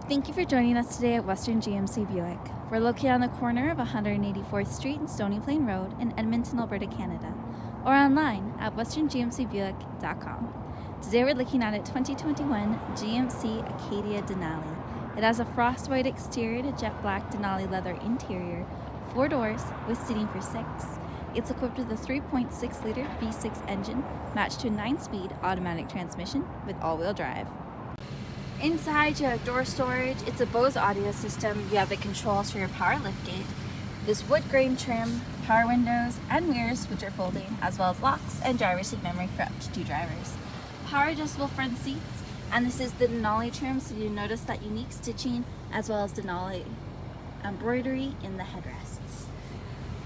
Thank you for joining us today at Western GMC Buick. We're located on the corner of 184th Street and Stony Plain Road in Edmonton, Alberta, Canada, or online at westerngmcbuick.com. Today we're looking at a 2021 GMC Acadia Denali. It has a frost white exterior and a jet black Denali leather interior, 4 doors with seating for 6. It's equipped with a 3.6-liter V6 engine matched to a 9-speed automatic transmission with all-wheel drive. Inside you have door storage, it's a Bose audio system, you have the controls for your power liftgate, this wood grain trim, power windows and mirrors which are folding, as well as locks and driver's seat memory for up to 2 drivers. Power adjustable front seats, and this is the Denali trim, so you notice that unique stitching as well as Denali embroidery in the headrests.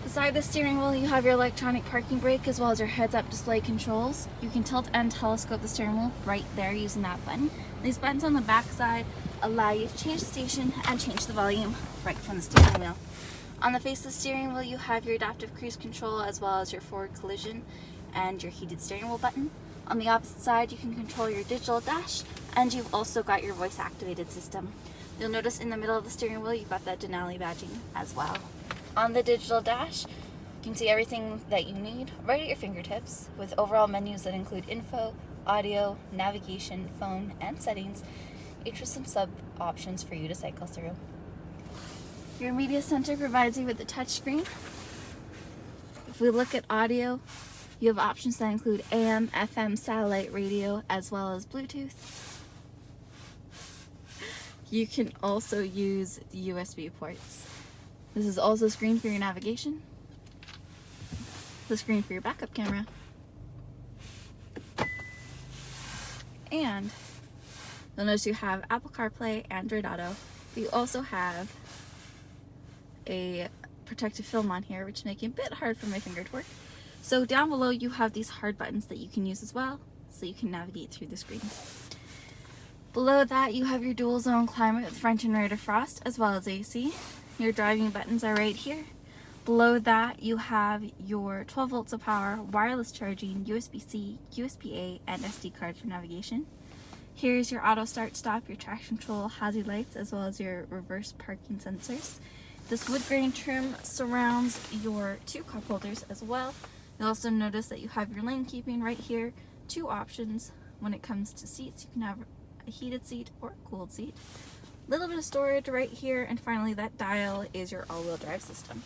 Beside the steering wheel you have your electronic parking brake as well as your heads-up display controls. You can tilt and telescope the steering wheel right there using that button. These buttons on the back side allow you to change the station and change the volume right from the steering wheel. On the face of the steering wheel you have your adaptive cruise control as well as your forward collision and your heated steering wheel button. On the opposite side you can control your digital dash, and you've also got your voice activated system. You'll notice in the middle of the steering wheel you've got that Denali badging as well. On the digital dash, you can see everything that you need right at your fingertips with overall menus that include info, audio, navigation, phone, and settings, each with some sub options for you to cycle through. Your media center provides you with a touchscreen. If we look at audio, you have options that include AM, FM, satellite radio, as well as Bluetooth. You can also use the USB ports. This is also a screen for your navigation, the screen for your backup camera, and you'll notice you have Apple CarPlay, Android Auto, but you also have a protective film on here, which is making it a bit hard for my finger to work. So down below you have these hard buttons that you can use as well, so you can navigate through the screens. Below that you have your dual zone climate with front and rear defrost as well as AC. Your driving buttons are right here. Below that you have your 12 volts of power, wireless charging, USB-C, USB-A, and SD card for navigation. Here's your auto start stop, your traction control, hazard lights, as well as your reverse parking sensors. This wood grain trim surrounds your 2 cup holders as well. You'll also notice that you have your lane keeping right here, 2 options when it comes to seats. You can have a heated seat or a cooled seat. Little bit of storage right here, and finally that dial is your all-wheel drive system.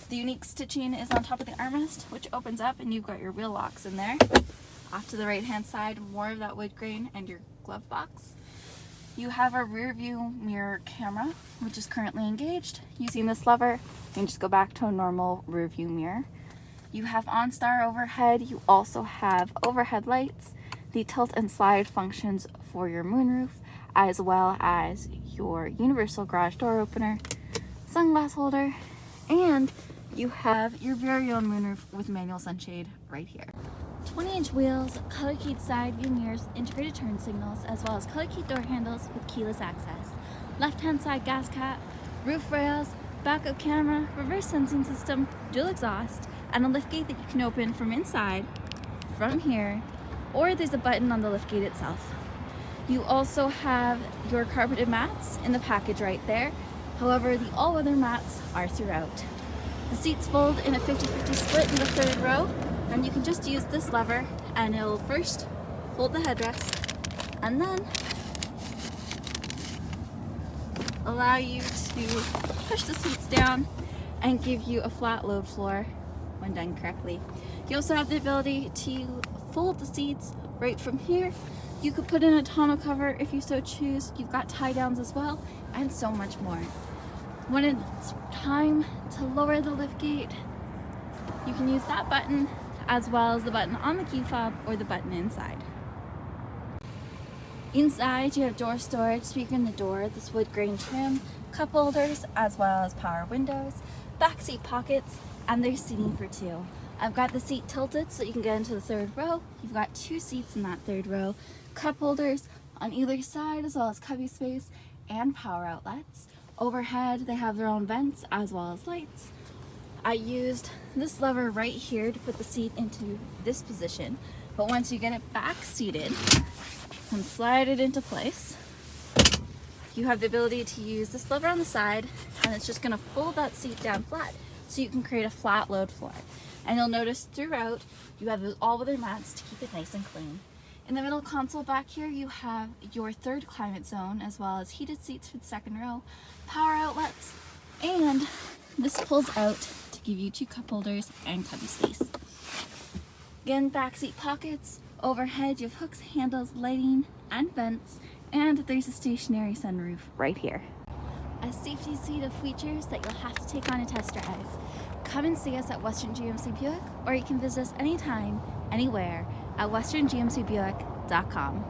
The unique stitching is on top of the armrest, which opens up and you've got your wheel locks in there. Off to the right hand side, more of that wood grain and your glove box. You have a rear view mirror camera, which is currently engaged. Using this lever, you can just go back to a normal rear view mirror. You have OnStar overhead. You also have overhead lights, the tilt and slide functions for your moonroof, as well as your universal garage door opener, sunglass holder, and you have your very own moonroof with manual sunshade right here. 20-inch wheels, color keyed side view mirrors, integrated turn signals, as well as color keyed door handles with keyless access. Left-hand side gas cap, roof rails, backup camera, reverse sensing system, dual exhaust, and a liftgate that you can open from inside, from here, or there's a button on the liftgate itself. You also have your carpeted mats in the package right there. However, the all-weather mats are throughout. The seats fold in a 50-50 split in the 3rd row, and you can just use this lever and it'll first fold the headrest and then allow you to push the seats down and give you a flat load floor when done correctly. You also have the ability to fold the seats right from here. You could put in a tonneau cover if you so choose. You've got tie downs as well, and so much more. When it's time to lower the liftgate, you can use that button as well as the button on the key fob or the button inside. Inside you have door storage, speaker in the door, this wood grain trim, cup holders, as well as power windows, back seat pockets, and there's seating for 2. I've got the seat tilted so you can get into the 3rd row. You've got 2 seats in that 3rd row, cup holders on either side, as well as cubby space and power outlets. Overhead they have their own vents as well as lights. I used this lever right here to put the seat into this position, but once you get it back seated, and slide it into place, you have the ability to use this lever on the side, and it's just going to fold that seat down flat so you can create a flat load floor. And you'll notice throughout you have those all-weather mats to keep it nice and clean. In the middle console back here you have your third climate zone, as well as heated seats for the second row, power outlets, and this pulls out to give you 2 cup holders and cubby space. Again, back seat pockets. Overhead you have hooks, handles, lighting, and vents, and there's a stationary sunroof right here. A safety suite of features that you'll have to take on a test drive. Come and see us at Western GMC Buick, or you can visit us anytime, anywhere at westerngmcbuick.com.